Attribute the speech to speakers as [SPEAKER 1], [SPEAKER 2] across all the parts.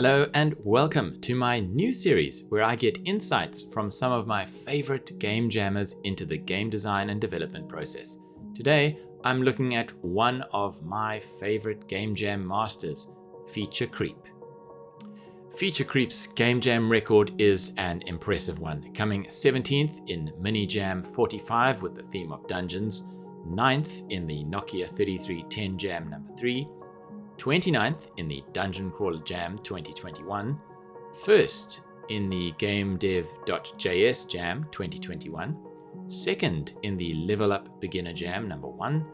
[SPEAKER 1] Hello and welcome to my new series where I get insights from some of my favorite game jammers into the game design and development process. Today, I'm looking at one of my favorite game jam masters, FeatureKreep. FeatureKreep's game jam record is an impressive one, coming 17th in Mini Jam 45 with the theme of dungeons, 9th in the Nokia 3310 Jam number 3, 29th in the Dungeon Crawler Jam 2021, 1st in the GameDev.js Jam 2021, 2nd in the Level Up Beginner Jam number 1,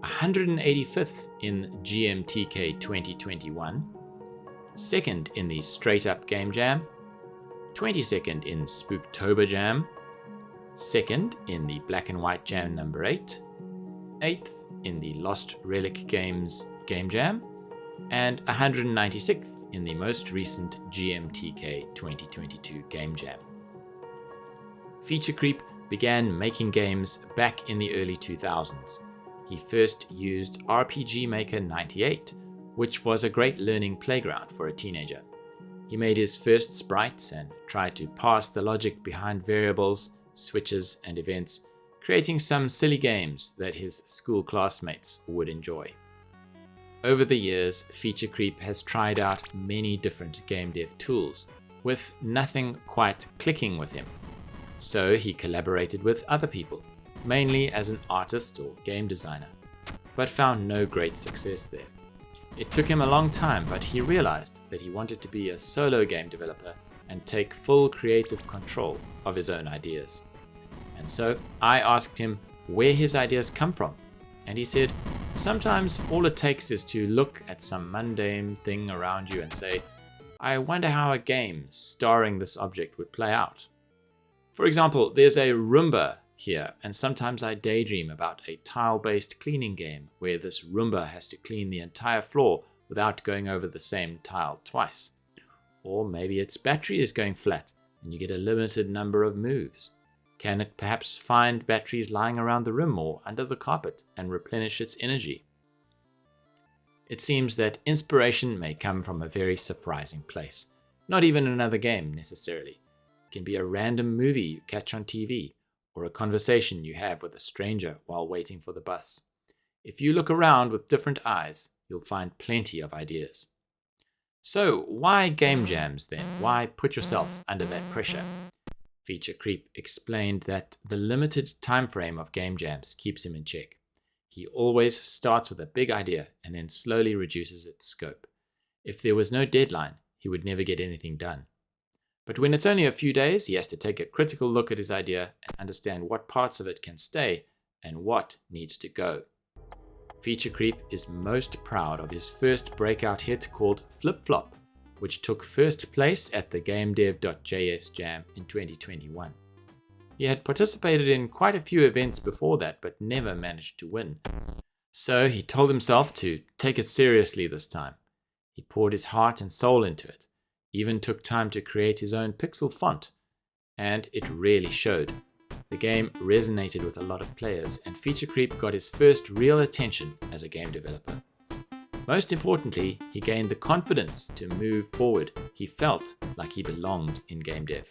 [SPEAKER 1] 185th in GMTK 2021, 2nd in the Straight Up Game Jam, 22nd in Spooktober Jam, 2nd in the Black and White Jam number 8, 8th in the Lost Relic Games Game Jam, and 196th in the most recent GMTK 2022 Game Jam. FeatureKreep began making games back in the early 2000s. He first used RPG Maker 98, which was a great learning playground for a teenager. He made his first sprites and tried to parse the logic behind variables, switches, and events, creating some silly games that his school classmates would enjoy. Over the years, FeatureKreep has tried out many different game dev tools, with nothing quite clicking with him. So he collaborated with other people, mainly as an artist or game designer, but found no great success there. It took him a long time, but he realized that he wanted to be a solo game developer and take full creative control of his own ideas. And so I asked him where his ideas come from, and he said, sometimes all it takes is to look at some mundane thing around you and say, I wonder how a game starring this object would play out. For example, there's a Roomba here, and sometimes I daydream about a tile-based cleaning game where this Roomba has to clean the entire floor without going over the same tile twice. Or maybe its battery is going flat and you get a limited number of moves. Can it perhaps find batteries lying around the room or under the carpet and replenish its energy? It seems that inspiration may come from a very surprising place. Not even another game necessarily. It can be a random movie you catch on TV or a conversation you have with a stranger while waiting for the bus. If you look around with different eyes, you'll find plenty of ideas. So why game jams then? Why put yourself under that pressure? FeatureKreep explained that the limited time frame of game jams keeps him in check. He always starts with a big idea and then slowly reduces its scope. If there was no deadline, he would never get anything done. But when it's only a few days, he has to take a critical look at his idea and understand what parts of it can stay and what needs to go. FeatureKreep is most proud of his first breakout hit called Flip Flop, which took first place at the GameDev.js Jam in 2021. He had participated in quite a few events before that, but never managed to win. So he told himself to take it seriously this time. He poured his heart and soul into it, even took time to create his own pixel font, and it really showed. The game resonated with a lot of players, and FeatureKreep got his first real attention as a game developer. Most importantly, he gained the confidence to move forward. He felt like he belonged in game dev.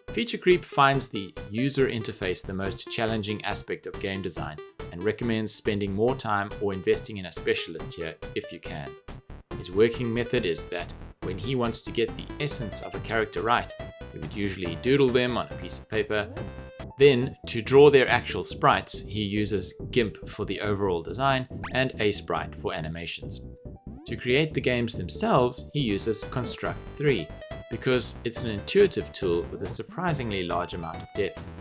[SPEAKER 1] FeatureKreep finds the user interface the most challenging aspect of game design and recommends spending more time or investing in a specialist here if you can. His working method is that when he wants to get the essence of a character right, he would usually doodle them on a piece of paper. Then, to draw their actual sprites, he uses GIMP for the overall design and A-Sprite for animations. To create the games themselves, he uses Construct 3 because it's an intuitive tool with a surprisingly large amount of depth.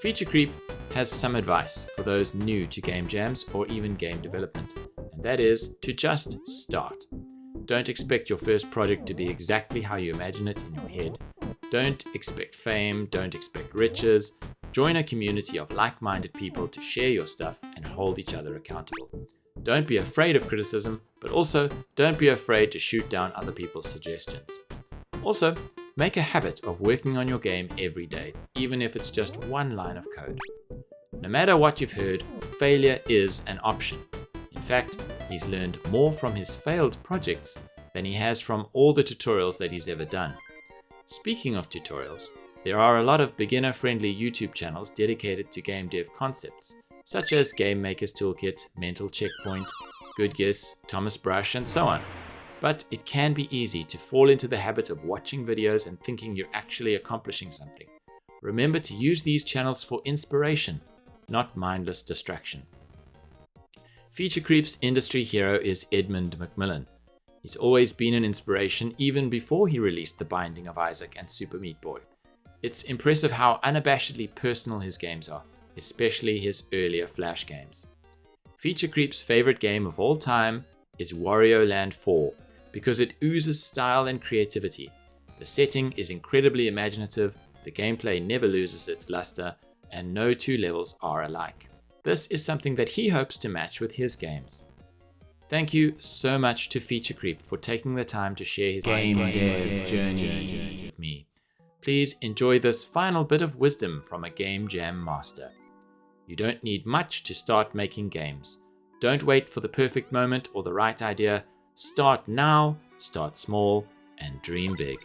[SPEAKER 1] FeatureKreep has some advice for those new to game jams or even game development, and that is to just start. Don't expect your first project to be exactly how you imagine it in your head. Don't expect fame, don't expect riches. Join a community of like-minded people to share your stuff and hold each other accountable. Don't be afraid of criticism, but also don't be afraid to shoot down other people's suggestions. Also, make a habit of working on your game every day, even if it's just one line of code. No matter what you've heard, failure is an option. In fact, he's learned more from his failed projects than he has from all the tutorials that he's ever done. Speaking of tutorials, there are a lot of beginner-friendly YouTube channels dedicated to game dev concepts, such as Game Maker's Toolkit, Mental Checkpoint, Good Guess, Thomas Brush, and so on. But it can be easy to fall into the habit of watching videos and thinking you're actually accomplishing something. Remember to use these channels for inspiration, not mindless distraction. FeatureKreep's industry hero is Edmund McMillan. He's always been an inspiration even before he released The Binding of Isaac and Super Meat Boy. It's impressive how unabashedly personal his games are, especially his earlier Flash games. FeatureKreep's favorite game of all time is Wario Land 4 because it oozes style and creativity. The setting is incredibly imaginative, the gameplay never loses its luster, and no two levels are alike. This is something that he hopes to match with his games. Thank you so much to FeatureKreep for taking the time to share his game dev journey with me. Please enjoy this final bit of wisdom from a game jam master. You don't need much to start making games. Don't wait for the perfect moment or the right idea. Start now, start small, and dream big.